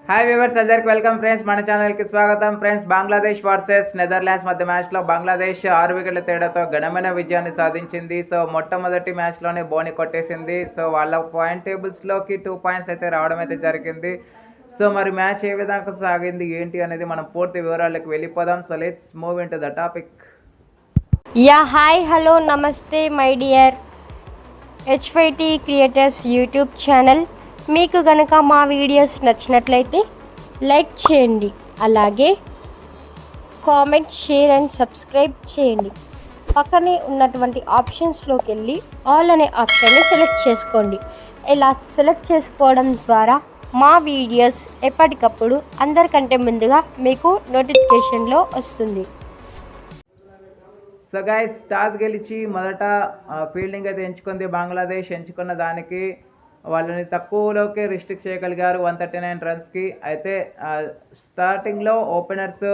Hi viewers, అందరికి welcome friends. మన ఛానల్కి స్వాగతం ఫ్రెండ్స్. బంగ్లాదేశ్ వర్సెస్ నెదర్లాండ్స్ మధ్య మ్యాచ్లో బంగ్లాదేశ్ 6 వికెట్ల తేడాతో ఘనమైన విజయాన్ని సాధించింది. సో మొట్టమొదటి మ్యాచ్లోనే బోని కొట్టేసింది. సో వాళ్ళ పాయింట్ టేబుల్స్లోకి 2 పాయింట్స్ అయితే రావడం అయితే జరిగింది. సో మరి మ్యాచ్ ఏ విధంగా సాగింది ఏంటి అనేది మనం పూర్తి వివరాలకు వెళ్ళిపోదాం. So let's move in to the topic. Hi hello నమస్తే my dear HYT creators YouTube channel. మీకు కనుక మా వీడియోస్ నచ్చినట్లయితే లైక్ చేయండి, అలాగే కామెంట్, షేర్ అండ్ సబ్స్క్రైబ్ చేయండి. పక్కనే ఉన్నటువంటి ఆప్షన్స్లోకి వెళ్ళి ఆల్ అనే ఆప్షన్ని సెలెక్ట్ చేసుకోండి. ఇలా సెలెక్ట్ చేసుకోవడం ద్వారా మా వీడియోస్ ఎప్పటికప్పుడు అందరికంటే ముందుగా మీకు నోటిఫికేషన్లో వస్తుంది. సో గైస్, టాస్ గెలిచి మొదట ఫీల్డింగ్ అయితే ఎంచుకుంది బంగ్లాదేశ్. ఎంచుకున్న దానికి వాళ్ళని తక్కువలోకి రిస్ట్రిక్ట్ చేయగలిగారు 139 రన్స్కి. అయితే స్టార్టింగ్లో ఓపెనర్స్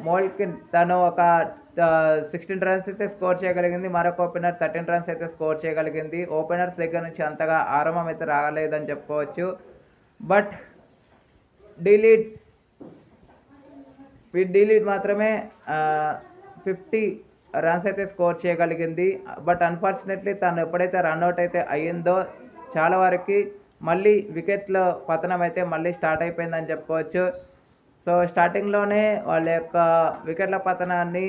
మోల్కిన్ తను ఒక 16 రన్స్ అయితే స్కోర్ చేయగలిగింది. మరొక ఓపెనర్ 13 రన్స్ అయితే స్కోర్ చేయగలిగింది. ఓపెనర్స్ దగ్గర నుంచి అంతగా ఆరంభం అయితే రాలేదని చెప్పుకోవచ్చు. బట్ డీలీడ్ మాత్రమే 50 రన్స్ అయితే స్కోర్ చేయగలిగింది. బట్ అన్ఫార్చునేట్లీ తను ఎప్పుడైతే రన్అట్ అయితే అయ్యిందో చాలా వరకు మళ్ళీ వికెట్ల పతనం అయితే మళ్ళీ స్టార్ట్ అయిపోయిందని చెప్పుకోవచ్చు. సో స్టార్టింగ్లోనే వాళ్ళ యొక్క వికెట్ల పతనాన్ని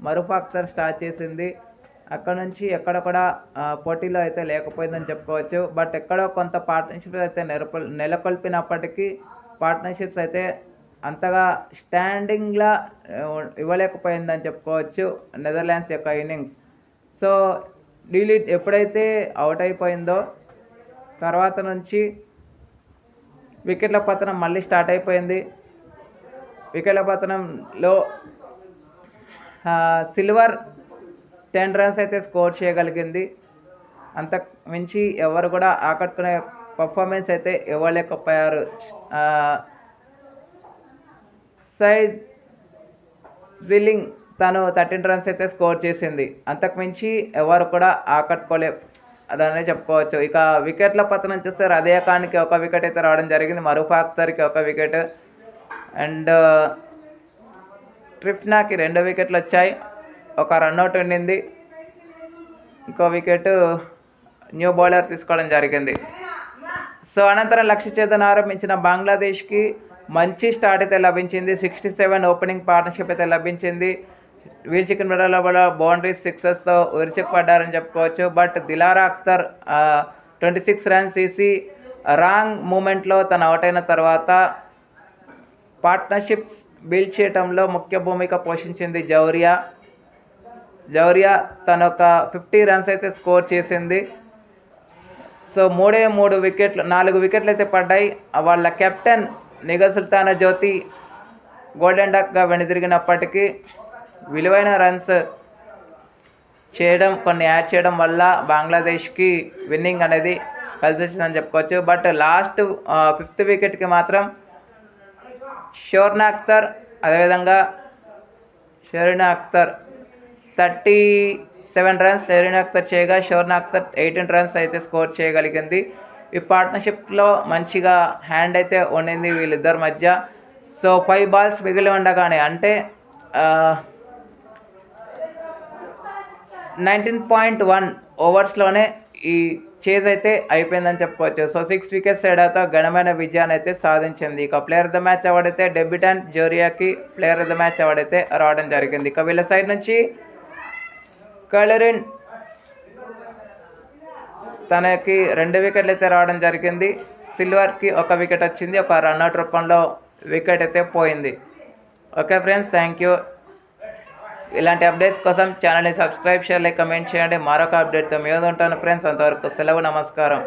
మరూఫ్ అఖ్తర్ స్టార్ట్ చేసింది. అక్కడ నుంచి ఎక్కడ కూడా పోటీలో అయితే లేకపోయిందని చెప్పుకోవచ్చు. బట్ ఎక్కడో కొంత పార్ట్నర్షిప్స్ అయితే నెలకొల్పినప్పటికీ పార్ట్నర్షిప్స్ అయితే అంతగా స్టాండింగ్లా ఇవ్వలేకపోయిందని చెప్పుకోవచ్చు నెదర్లాండ్స్ యొక్క ఇన్నింగ్స్. సో డీలీడ్ ఎప్పుడైతే అవుట్ అయిపోయిందో తర్వాత నుంచి వికెట్ల పతనం మళ్ళీ స్టార్ట్ అయిపోయింది. వికెట్ల పతనంలో సిల్వర్ 10 రన్స్ అయితే స్కోర్ చేయగలిగింది. అంతకు మించి ఎవరు కూడా ఆకట్టుకునే పర్ఫార్మెన్స్ అయితే ఇవ్వలేకపోయారు. సైడ్ విల్లింగ్ తను 13 రన్స్ అయితే స్కోర్ చేసింది. అంతకుమించి ఎవరు కూడా అదనే చెప్పుకోవచ్చు. ఇక వికెట్ల పతనం చూస్తే రదియా ఖాన్కి 1 వికెట్ అయితే రావడం జరిగింది. మరూఫ్ అఖ్తర్కి 1 వికెట్ అండ్ ట్రిప్నాకి 2 వికెట్లు వచ్చాయి. 1 రన్అట్ ఉండింది. ఇంకో వికెట్ న్యూ బౌలర్ తీసుకోవడం జరిగింది. సో అనంతరం లక్ష్య ఛేదన ఆరంభించిన బంగ్లాదేశ్కి మంచి స్టార్ట్ అయితే లభించింది. 67 ఓపెనింగ్ పార్ట్నర్షిప్ అయితే లభించింది. వీల్ చికెన్ మెడల్లో బౌండరీస్ 6తో విరుచుకుపడ్డారని చెప్పుకోవచ్చు. బట్ దిలారా అఖ్తర్ 26 రన్స్ తీసి రాంగ్ మూమెంట్లో తను అవుట్ అయిన తర్వాత పార్ట్నర్షిప్స్ బిల్డ్ చేయడంలో ముఖ్య భూమిక పోషించింది జౌరియా తను ఒక 50 రన్స్ అయితే స్కోర్ చేసింది. సో 3 వికెట్లు 4 వికెట్లు అయితే పడ్డాయి. వాళ్ళ కెప్టెన్ నిగర్ సుల్తానా జ్యోతి గోల్డెన్ డక్గా వెనుదిరిగినప్పటికీ విలువైన రన్స్ కొన్ని యాడ్ చేయడం వల్ల బంగ్లాదేశ్కి విన్నింగ్ అనేది కలిసి వచ్చిందని చెప్పుకోవచ్చు. బట్ లాస్ట్ 5th వికెట్కి మాత్రం షోర్నా అఖ్తర్ అదేవిధంగా షరీనా అఖ్తర్ 37 రన్స్ షరీనా అఖ్తర్ చేయగా షోర్నా అఖ్తర్ 18 రన్స్ అయితే స్కోర్ చేయగలిగింది. ఈ పార్ట్నర్షిప్లో మంచిగా హ్యాండ్ అయితే ఉండింది వీళ్ళిద్దరి మధ్య. సో 5 బాల్స్ మిగిలి ఉండగానే అంటే 19.1 ఓవర్స్లోనే ఈ చేజ్ అయితే అయిపోయిందని చెప్పుకోవచ్చు. సో 6 వికెట్స్ తేడాతో ఘనమైన విజయాన్ని అయితే సాధించింది. ఇక player of the match award అయితే డెబ్యూటెంట్ జోరియాకి player of the match award అయితే రావడం జరిగింది. ఇక వీళ్ళ సైడ్ నుంచి కలరిన్ తనకి 2 వికెట్లు అయితే రావడం జరిగింది. సిల్వర్కి 1 వికెట్ వచ్చింది. 1 రన్అట్ రూపంలో వికెట్ అయితే పోయింది. Okay friends, thank you. ఇలాంటి అప్డేట్స్ కోసం ఛానల్ని సబ్స్క్రైబ్, షేర్, లైక్, కమెంట్ చేయండి. మరొక అప్డేట్తో మీ ఉంటాను ఫ్రెండ్స్. అంతవరకు సెలవు, నమస్కారం.